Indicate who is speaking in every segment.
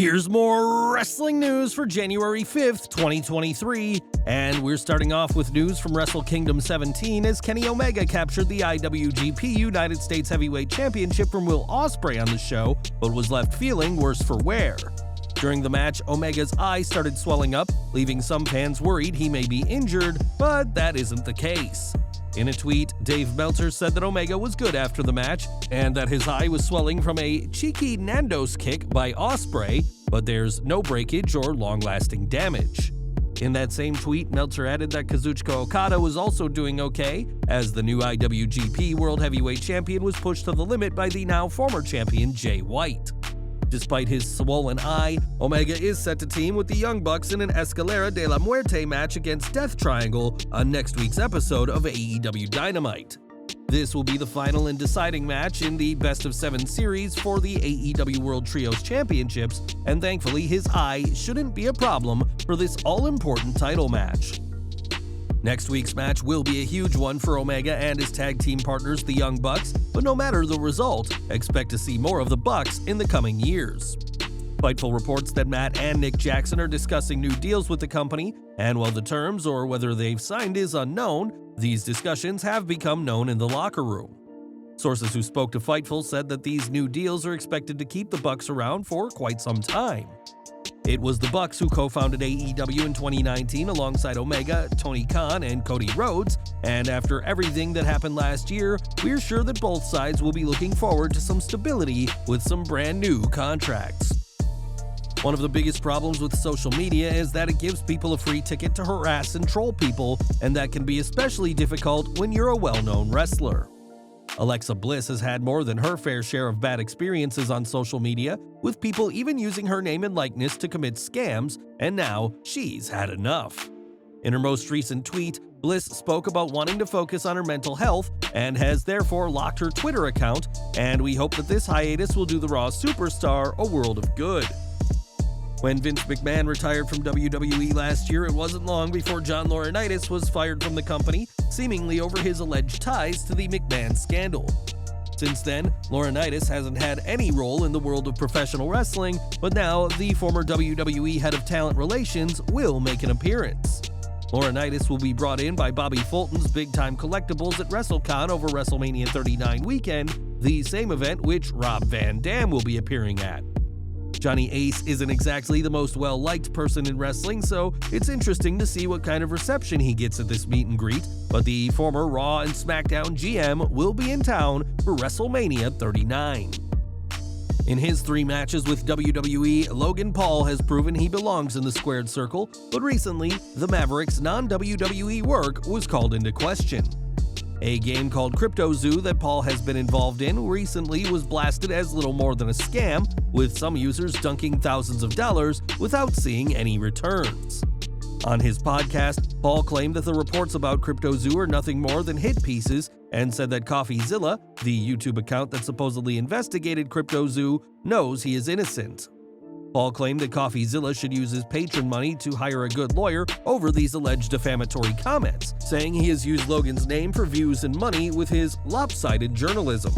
Speaker 1: Here's more wrestling news for January 5th, 2023, and we're starting off with news from Wrestle Kingdom 17 as Kenny Omega captured the IWGP United States Heavyweight Championship from Will Ospreay on the show, but was left feeling worse for wear. During the match, Omega's eye started swelling up, leaving some fans worried he may be injured, but that isn't the case. In a tweet, Dave Meltzer said that Omega was good after the match and that his eye was swelling from a cheeky Nando's kick by Ospreay, but there's no breakage or long-lasting damage. In that same tweet, Meltzer added that Kazuchika Okada was also doing okay, as the new IWGP World Heavyweight Champion was pushed to the limit by the now former champion Jay White. Despite his swollen eye, Omega is set to team with the Young Bucks in an Escalera de la Muerte match against Death Triangle on next week's episode of AEW Dynamite. This will be the final and deciding match in the Best of 7 series for the AEW World Trios Championships, and thankfully his eye shouldn't be a problem for this all-important title match. Next week's match will be a huge one for Omega and his tag team partners, the Young Bucks, but no matter the result, expect to see more of the Bucks in the coming years. Fightful reports that Matt and Nick Jackson are discussing new deals with the company, and while the terms or whether they've signed is unknown, these discussions have become known in the locker room. Sources who spoke to Fightful said that these new deals are expected to keep the Bucks around for quite some time. It was the Bucks who co-founded AEW in 2019 alongside Omega, Tony Khan, and Cody Rhodes, and after everything that happened last year, we're sure that both sides will be looking forward to some stability with some brand new contracts. One of the biggest problems with social media is that it gives people a free ticket to harass and troll people, and that can be especially difficult when you're a well-known wrestler. Alexa Bliss has had more than her fair share of bad experiences on social media, with people even using her name and likeness to commit scams, and now she's had enough. In her most recent tweet, Bliss spoke about wanting to focus on her mental health and has therefore locked her Twitter account, and we hope that this hiatus will do the Raw superstar a world of good. When Vince McMahon retired from WWE last year, it wasn't long before John Laurinaitis was fired from the company, seemingly over his alleged ties to the McMahon scandal. Since then, Laurinaitis hasn't had any role in the world of professional wrestling, but now the former WWE head of talent relations will make an appearance. Laurinaitis will be brought in by Bobby Fulton's Big Time Collectibles at WrestleCon over WrestleMania 39 weekend, the same event which Rob Van Dam will be appearing at. Johnny Ace isn't exactly the most well-liked person in wrestling, so it's interesting to see what kind of reception he gets at this meet and greet, but the former Raw and Smackdown GM will be in town for WrestleMania 39. In his 3 matches with WWE, Logan Paul has proven he belongs in the squared circle, but recently, the Maverick's non-WWE work was called into question. A game called Cryptozoo that Paul has been involved in recently was blasted as little more than a scam, with some users dunking thousands of dollars without seeing any returns. On his podcast, Paul claimed that the reports about Cryptozoo are nothing more than hit pieces and said that CoffeeZilla, the YouTube account that supposedly investigated Cryptozoo, knows he is innocent. Paul claimed that CoffeeZilla should use his patron money to hire a good lawyer over these alleged defamatory comments, saying he has used Logan's name for views and money with his lopsided journalism.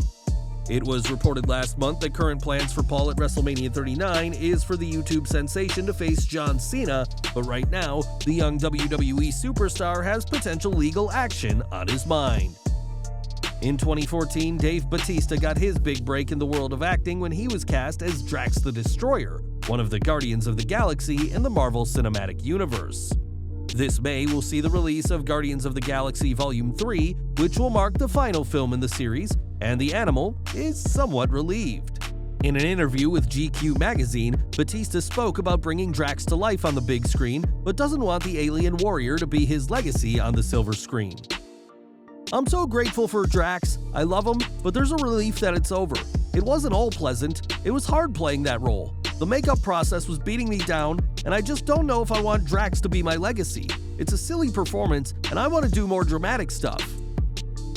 Speaker 1: It was reported last month that current plans for Paul at WrestleMania 39 is for the YouTube sensation to face John Cena, but right now, the young WWE superstar has potential legal action on his mind. In 2014, Dave Bautista got his big break in the world of acting when he was cast as Drax the Destroyer, one of the Guardians of the Galaxy in the Marvel Cinematic Universe. This May will see the release of Guardians of the Galaxy Volume 3, which will mark the final film in the series, and the Animal is somewhat relieved. In an interview with GQ magazine, Bautista spoke about bringing Drax to life on the big screen, but doesn't want the alien warrior to be his legacy on the silver screen. I'm so grateful for Drax, I love him, but there's a relief that it's over. It wasn't all pleasant, it was hard playing that role. The makeup process was beating me down, and I just don't know if I want Drax to be my legacy. It's a silly performance, and I want to do more dramatic stuff.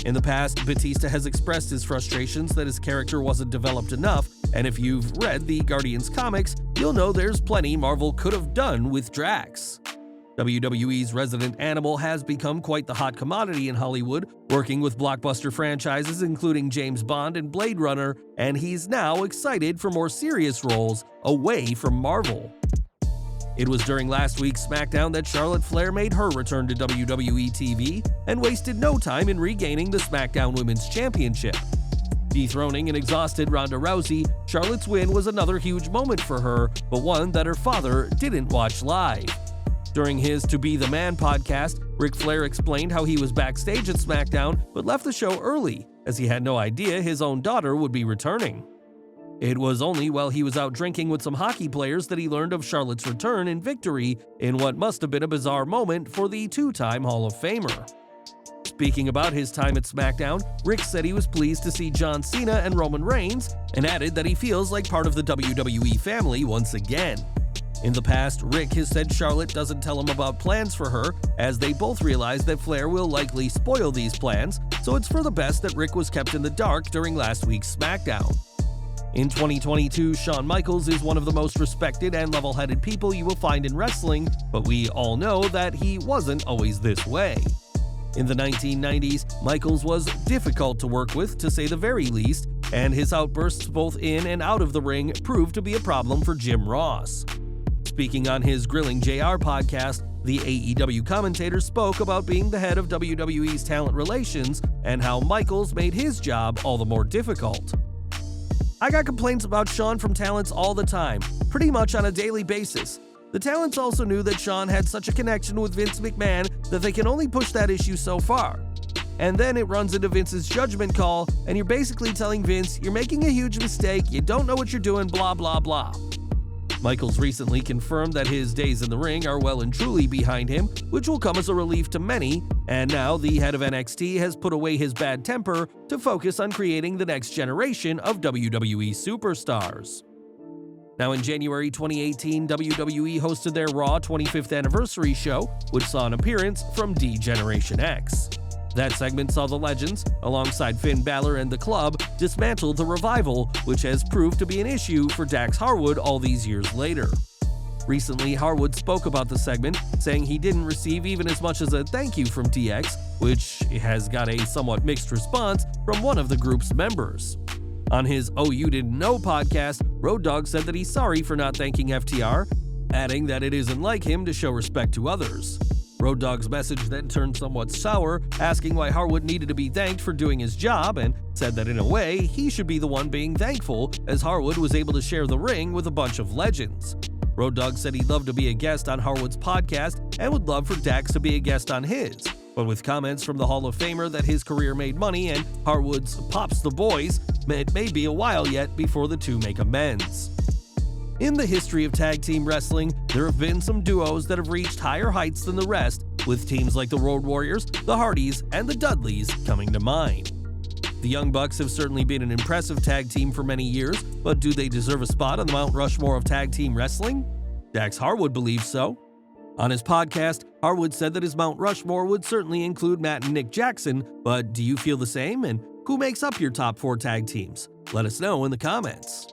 Speaker 1: In the past, Bautista has expressed his frustrations that his character wasn't developed enough, and if you've read the Guardians comics, you'll know there's plenty Marvel could have done with Drax. WWE's resident animal has become quite the hot commodity in Hollywood, working with blockbuster franchises including James Bond and Blade Runner, and he's now excited for more serious roles away from Marvel. It was during last week's Smackdown that Charlotte Flair made her return to WWE TV and wasted no time in regaining the Smackdown Women's Championship. Dethroning an exhausted Ronda Rousey, Charlotte's win was another huge moment for her, but one that her father didn't watch live. During his To Be the Man podcast, Ric Flair explained how he was backstage at SmackDown but left the show early, as he had no idea his own daughter would be returning. It was only while he was out drinking with some hockey players that he learned of Charlotte's return and victory in what must have been a bizarre moment for the two-time Hall of Famer. Speaking about his time at SmackDown, Ric said he was pleased to see John Cena and Roman Reigns, and added that he feels like part of the WWE family once again. In the past, Ric has said Charlotte doesn't tell him about plans for her, as they both realize that Flair will likely spoil these plans, so it's for the best that Ric was kept in the dark during last week's SmackDown. In 2022, Shawn Michaels is one of the most respected and level-headed people you will find in wrestling, but we all know that he wasn't always this way. In the 1990s, Michaels was difficult to work with, to say the very least, and his outbursts both in and out of the ring proved to be a problem for Jim Ross. Speaking on his Grilling JR podcast, the AEW commentator spoke about being the head of WWE's talent relations and how Michaels made his job all the more difficult. "I got complaints about Shawn from talents all the time, pretty much on a daily basis. The talents also knew that Shawn had such a connection with Vince McMahon that they can only push that issue so far. And then it runs into Vince's judgment call, and you're basically telling Vince, you're making a huge mistake, you don't know what you're doing, blah blah blah." Michaels recently confirmed that his days in the ring are well and truly behind him, which will come as a relief to many, and now the head of NXT has put away his bad temper to focus on creating the next generation of WWE superstars. Now in January 2018, WWE hosted their Raw 25th anniversary show, which saw an appearance from D-Generation X. That segment saw the Legends, alongside Finn Balor and The Club, dismantle the Revival, which has proved to be an issue for Dax Harwood all these years later. Recently, Harwood spoke about the segment, saying he didn't receive even as much as a thank you from DX, which has got a somewhat mixed response from one of the group's members. On his Oh You Didn't Know podcast, Road Dogg said that he's sorry for not thanking FTR, adding that it isn't like him to show respect to others. Road Dogg's message then turned somewhat sour, asking why Harwood needed to be thanked for doing his job, and said that in a way, he should be the one being thankful, as Harwood was able to share the ring with a bunch of legends. Road Dogg said he'd love to be a guest on Harwood's podcast and would love for Dax to be a guest on his, but with comments from the Hall of Famer that his career made money and Harwood's Pops the Boys, it may be a while yet before the two make amends. In the history of tag team wrestling, there have been some duos that have reached higher heights than the rest, with teams like the Road Warriors, the Hardys, and the Dudleys coming to mind. The Young Bucks have certainly been an impressive tag team for many years, but do they deserve a spot on the Mount Rushmore of tag team wrestling? Dax Harwood believes so. On his podcast, Harwood said that his Mount Rushmore would certainly include Matt and Nick Jackson, but do you feel the same? And who makes up your top 4 tag teams? Let us know in the comments.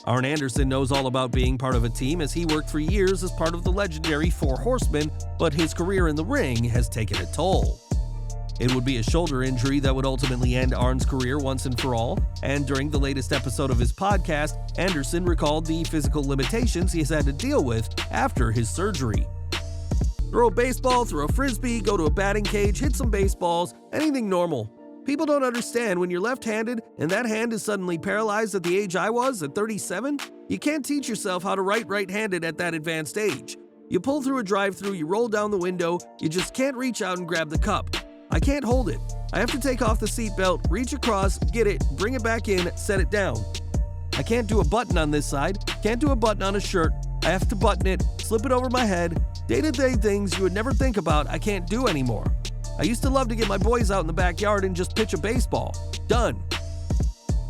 Speaker 1: Arn Anderson knows all about being part of a team, as he worked for years as part of the legendary Four Horsemen, but his career in the ring has taken a toll. It would be a shoulder injury that would ultimately end Arn's career once and for all, and during the latest episode of his podcast, Anderson recalled the physical limitations he has had to deal with after his surgery. Throw a baseball, throw a frisbee, go to a batting cage, hit some baseballs, anything normal. People don't understand when you're left-handed and that hand is suddenly paralyzed at the age I was, at 37. You can't teach yourself how to write right-handed at that advanced age. You pull through a drive-thru, you roll down the window, you just can't reach out and grab the cup. I can't hold it. I have to take off the seatbelt, reach across, get it, bring it back in, set it down. I can't do a button on this side, can't do a button on a shirt. I have to button it, slip it over my head. Day-to-day things you would never think about, I can't do anymore. I used to love to get my boys out in the backyard and just pitch a baseball. Done.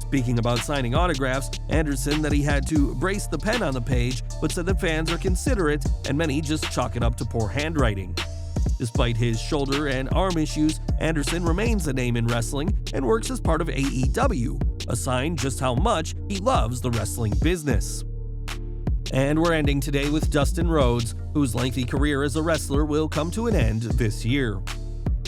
Speaker 1: Speaking about signing autographs, Anderson that he had to brace the pen on the page, but said that fans are considerate and many just chalk it up to poor handwriting. Despite his shoulder and arm issues, Anderson remains a name in wrestling and works as part of AEW, a sign just how much he loves the wrestling business. And we're ending today with Dustin Rhodes, whose lengthy career as a wrestler will come to an end this year.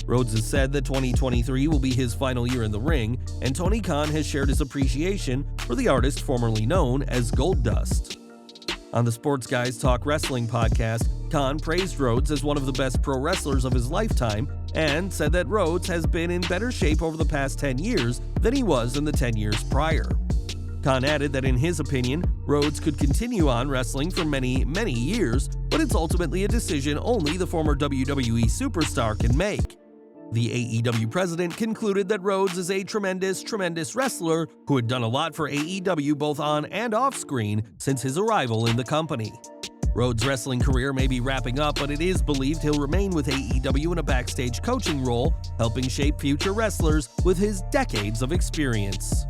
Speaker 1: Rhodes has said that 2023 will be his final year in the ring, and Tony Khan has shared his appreciation for the artist formerly known as Goldust. On the Sports Guys Talk Wrestling podcast, Khan praised Rhodes as one of the best pro wrestlers of his lifetime and said that Rhodes has been in better shape over the past 10 years than he was in the 10 years prior. Khan added that in his opinion, Rhodes could continue on wrestling for many, many years, but it's ultimately a decision only the former WWE superstar can make. The AEW president concluded that Rhodes is a tremendous wrestler who had done a lot for AEW both on and off screen since his arrival in the company. Rhodes' wrestling career may be wrapping up, but it is believed he'll remain with AEW in a backstage coaching role, helping shape future wrestlers with his decades of experience.